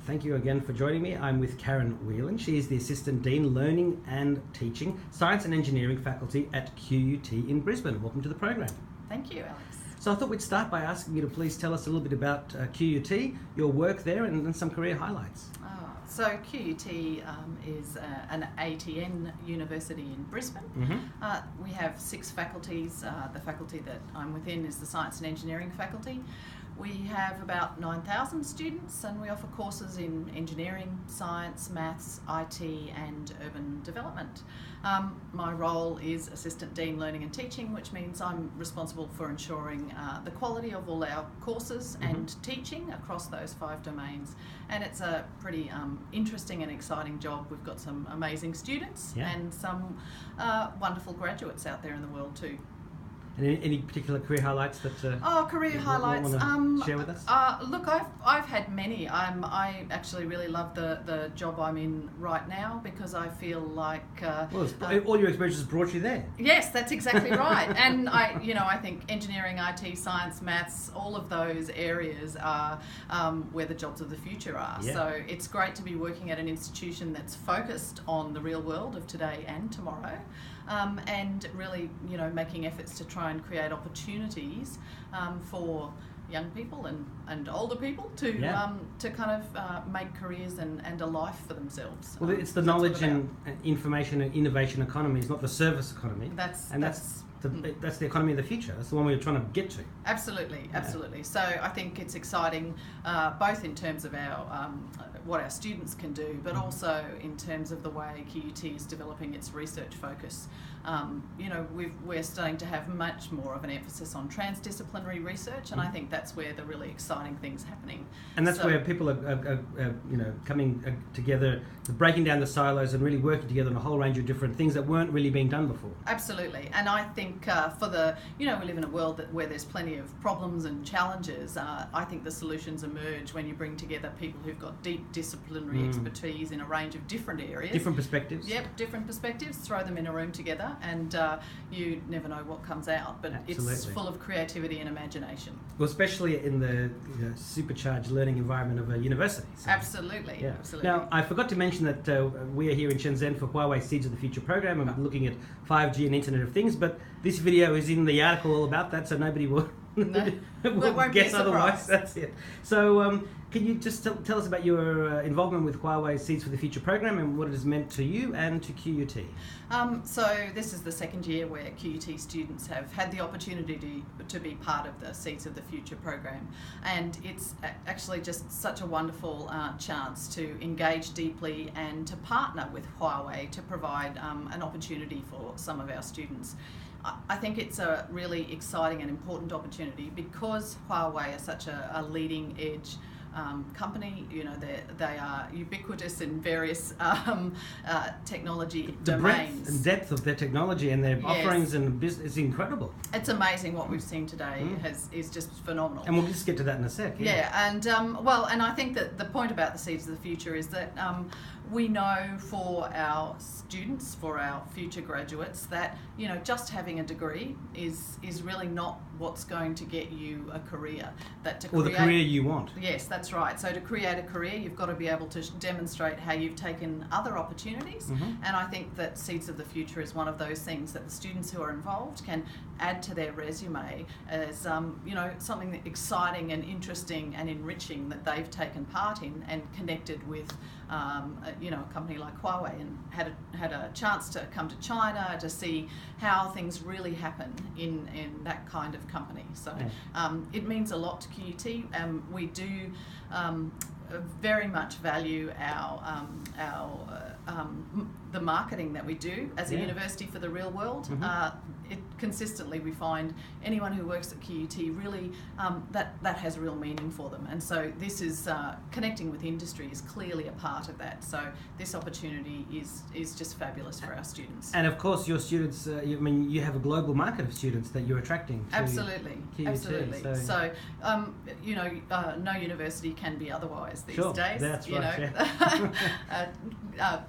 Thank you again for joining me. I'm with Karen Whelan. She is the Assistant Dean, Learning and Teaching, Science and Engineering Faculty at QUT in Brisbane. Welcome to the program. Thank you, Alex. So I thought we'd start by asking you to please tell us a little bit about QUT, your work there, and some career highlights. So QUT is an ATN university in Brisbane. Mm-hmm. We have 6 faculties. The faculty that I'm within is the Science and Engineering faculty. We have about 9,000 students, and we offer courses in engineering, science, maths, IT and urban development. My role is Assistant Dean Learning and Teaching, which means I'm responsible for ensuring the quality of all our courses and teaching across those 5 domains. And it's a pretty interesting and exciting job. We've got some amazing students and some wonderful graduates out there in the world too. And any particular career highlights that career highlights want to share with us? Look, I've had many. I actually really love the job I'm in right now because I feel like all your experiences brought you there. Yes, that's exactly right. And I think engineering, IT, science, maths, all of those areas are where the jobs of the future are. Yeah. So it's great to be working at an institution that's focused on the real world of today and tomorrow. And really, making efforts to try and create opportunities for young people and older people to kind of make careers and a life for themselves. Well, it's the knowledge and information and innovation economy. It's not the service economy. That's the economy of the future. That's the one we're trying to get to. Absolutely. So I think it's exciting, both in terms of our what our students can do, but also in terms of the way QUT is developing its research focus. We're starting to have much more of an emphasis on transdisciplinary research, and I think that's where the really exciting things happening. And that's where people are coming together, breaking down the silos and really working together on a whole range of different things that weren't really being done before. Absolutely, and I think we live in a world where there's plenty of problems and challenges. I think the solutions emerge when you bring together people who've got deep disciplinary expertise in a range of different areas. Different perspectives. Yep, different perspectives. Throw them in a room together, and you never know what comes out. But Absolutely. It's full of creativity and imagination. Well, especially in the supercharged learning environment of a university. So. Absolutely. Yeah. Absolutely. Now, I forgot to mention that we are here in Shenzhen for Huawei Seeds of the Future program, and we're looking at 5G and Internet of Things. But this video is in the article all about that, so nobody will. Won't guess be otherwise. That's it. So can you just tell us about your involvement with Huawei Seeds for the Future program and what it has meant to you and to QUT? So this is the second year where QUT students have had the opportunity to be part of the Seeds of the Future program, and it's actually just such a wonderful chance to engage deeply and to partner with Huawei to provide an opportunity for some of our students. I think it's a really exciting and important opportunity because Huawei is such a leading edge company. They are ubiquitous in various technology domains. The breadth and depth of their technology and their offerings and business is incredible. It's amazing what we've seen today is just phenomenal. And we'll just get to that in a sec. And and I think that the point about the Seeds of the Future is that we know for our students, for our future graduates, that just having a degree is really not what's going to get you a career. Or the career you want. Yes, that's right. So to create a career, you've got to be able to demonstrate how you've taken other opportunities. And I think that Seeds of the Future is one of those things that the students who are involved can add to their resume as something exciting and interesting and enriching that they've taken part in and connected with a company like Huawei and had a chance to come to China to see how things really happen in that kind of company. So it means a lot to QUT. We do very much value the marketing that we do as a university for the real world. Consistently we find anyone who works at QUT really that has real meaning for them, and so this is connecting with industry is clearly a part of that. So this opportunity is just fabulous for our students. And of course your students, you have a global market of students that you're attracting to Absolutely. So no university can be otherwise these days. That's right.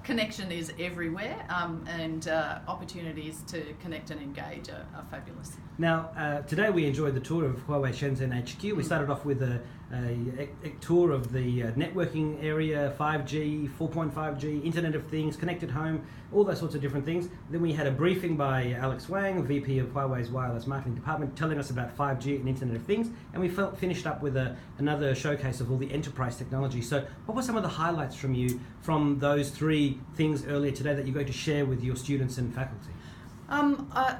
Connection is everywhere, and opportunities to connect and engage age are fabulous. Now, today we enjoyed the tour of Huawei Shenzhen HQ. We started off with a tour of the networking area, 5G, 4.5G, Internet of Things, connected home, all those sorts of different things. Then we had a briefing by Alex Wang, VP of Huawei's wireless marketing department, telling us about 5G and Internet of Things. And we finished up with another showcase of all the enterprise technology. So what were some of the highlights from you from those three things earlier today that you're going to share with your students and faculty?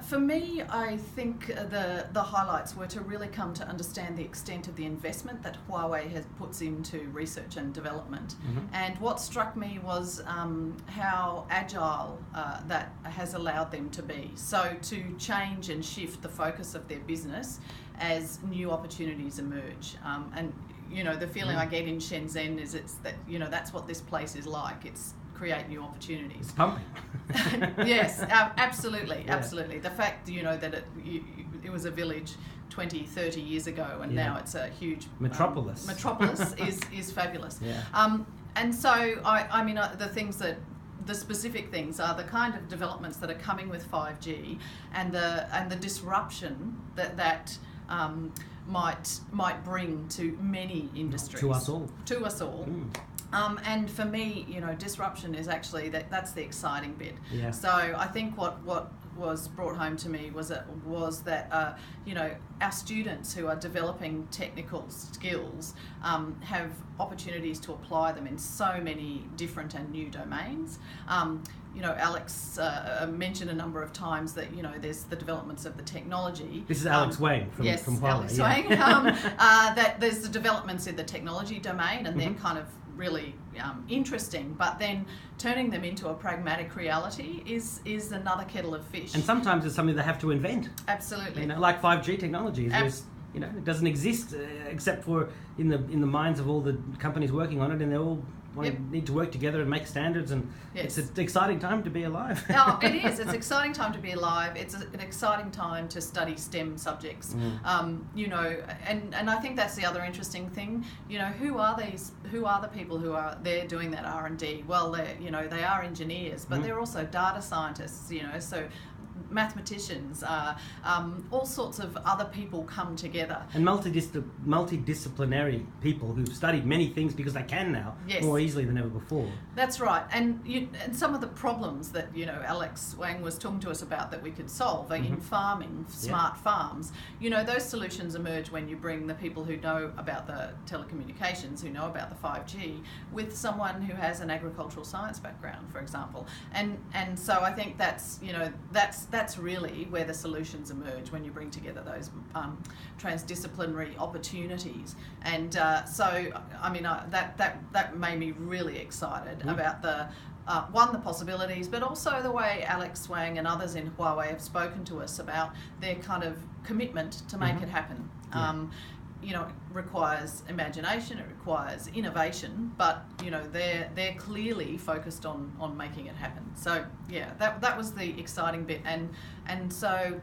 For me, I think the highlights were to really come to understand the extent of the investment that Huawei puts into research and development. And what struck me was how agile that has allowed them to be. So to change and shift the focus of their business as new opportunities emerge. And you know, the feeling I get in Shenzhen is that's what this place is like. It's create new opportunities. It's pumping. Yes, absolutely, absolutely. The fact, that it was a village 20, 30 years ago, and now it's a huge metropolis. Metropolis is fabulous. And so, the specific things are the kind of developments that are coming with 5G, and the disruption that might bring to many industries. To us all. And for me, disruption is actually that's the exciting bit. So I think what was brought home to me was that our students who are developing technical skills have opportunities to apply them in so many different and new domains. Alex mentioned a number of times that there's the developments of the technology. This is Alex Wang from Huawei. Alex Wang. That there's the developments in the technology domain, and they're kind of really interesting, but then turning them into a pragmatic reality is another kettle of fish. And sometimes it's something they have to invent. Absolutely. Like 5G technology. It doesn't exist except for in the minds of all the companies working on it, and they all need to work together and make standards, and it's an exciting time to be alive. No, it is. It's an exciting time to be alive. It's an exciting time to study STEM subjects. And I think that's the other interesting thing. Who are the people who are there doing that R&D? Well, they are engineers, but they're also data scientists. So mathematicians, all sorts of other people come together. And multidisciplinary people who've studied many things because they can now more easily than ever before. That's right. And some of the problems that, Alex Wang was talking to us about that we could solve are in farming, smart farms. Those solutions emerge when you bring the people who know about the telecommunications, who know about the 5G, with someone who has an agricultural science background, for example. And so I think that's really where the solutions emerge, when you bring together those transdisciplinary opportunities. And that made me really excited about the possibilities, but also the way Alex Wang and others in Huawei have spoken to us about their kind of commitment to make it happen. It requires imagination, it requires innovation, but they're clearly focused on making it happen. So that was the exciting bit, and so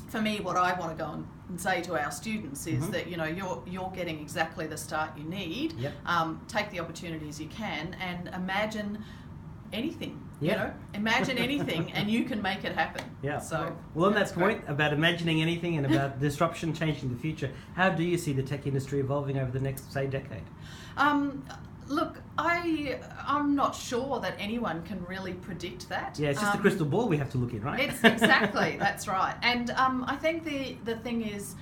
for me, what I want to go and say to our students is that you're getting exactly the start you need. Take the opportunities you can, and imagine anything. Imagine anything, and you can make it happen. So, on that point about imagining anything and about disruption changing the future, how do you see the tech industry evolving over the next, say, decade? Look, I'm not sure that anyone can really predict that. It's just a crystal ball we have to look in, right? It's exactly, that's right. And I think the thing is,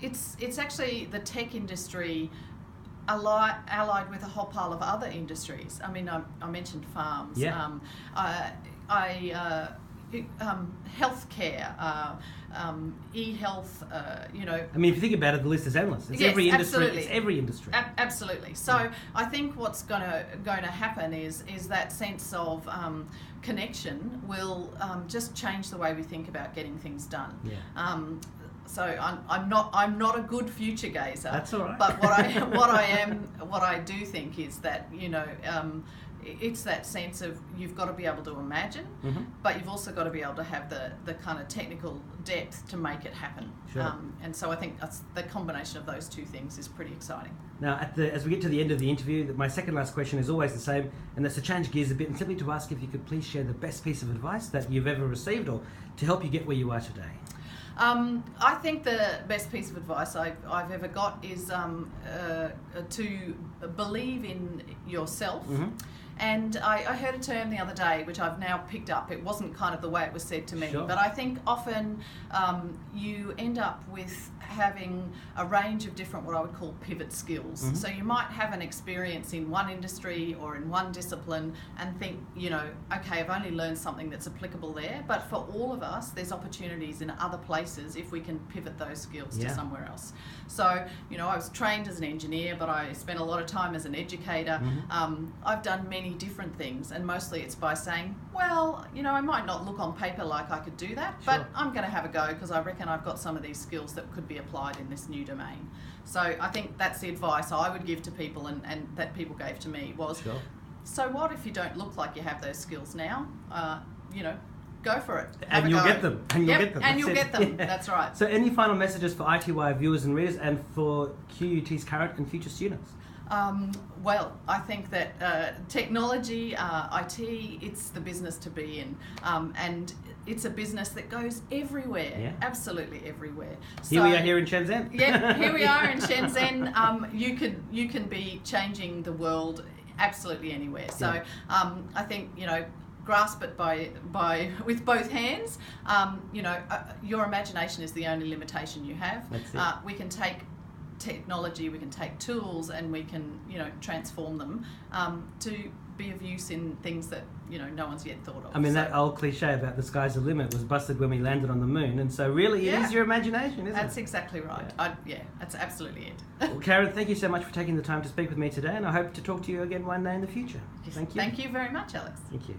it's actually the tech industry allied with a whole pile of other industries. I mean, I mentioned farms. Healthcare, e-health. I mean, if you think about it, the list is endless. It's every industry. Absolutely. It's every industry. Absolutely. So I think what's going to happen is that sense of connection will just change the way we think about getting things done. So I'm not a good future gazer. That's all right. But what I do think is that, you know, it's that sense of you've got to be able to imagine, but you've also got to be able to have the kind of technical depth to make it happen. Sure. And so I think the combination of those two things is pretty exciting. Now, as we get to the end of the interview, my second last question is always the same, and that's to change gears a bit and simply to ask if you could please share the best piece of advice that you've ever received or to help you get where you are today. I think the best piece of advice I've ever got is to believe in yourself. And I heard a term the other day, which I've now picked up. It wasn't kind of the way it was said to me, Sure. but I think often you end up with having a range of different, what I would call pivot skills. So you might have an experience in one industry or in one discipline and think, you know, okay, I've only learned something that's applicable there, but for all of us, there's opportunities in other places if we can pivot those skills to somewhere else. So, you know, I was trained as an engineer, but I spent a lot of time as an educator. I've done many different things, and mostly it's by saying, well, you know, I might not look on paper like I could do that, but I'm going to have a go because I reckon I've got some of these skills that could be applied in this new domain. So I think that's the advice I would give to people, and that people gave to me was, so what if you don't look like you have those skills now? You know, go for it. And you'll get them. And you'll get them. And you'll get them. That's right. So any final messages for ITY viewers and readers and for QUT's current and future students? Well, I think that technology, IT, it's the business to be in, and it's a business that goes everywhere, absolutely everywhere. Here we are here in Shenzhen. Yeah, here we are in Shenzhen. You can be changing the world absolutely anywhere. So I think, you know, grasp it by with both hands. You know, your imagination is the only limitation you have. That's it. We can take technology, we can take tools, and we can, you know, transform them to be of use in things that, you know, no one's yet thought of. I mean, that old cliche about the sky's the limit was busted when we landed on the moon, and so really it is your imagination, isn't it? That's exactly right. That's absolutely it. Well, Karen, thank you so much for taking the time to speak with me today, and I hope to talk to you again one day in the future. Thank you. Thank you very much, Alex. Thank you.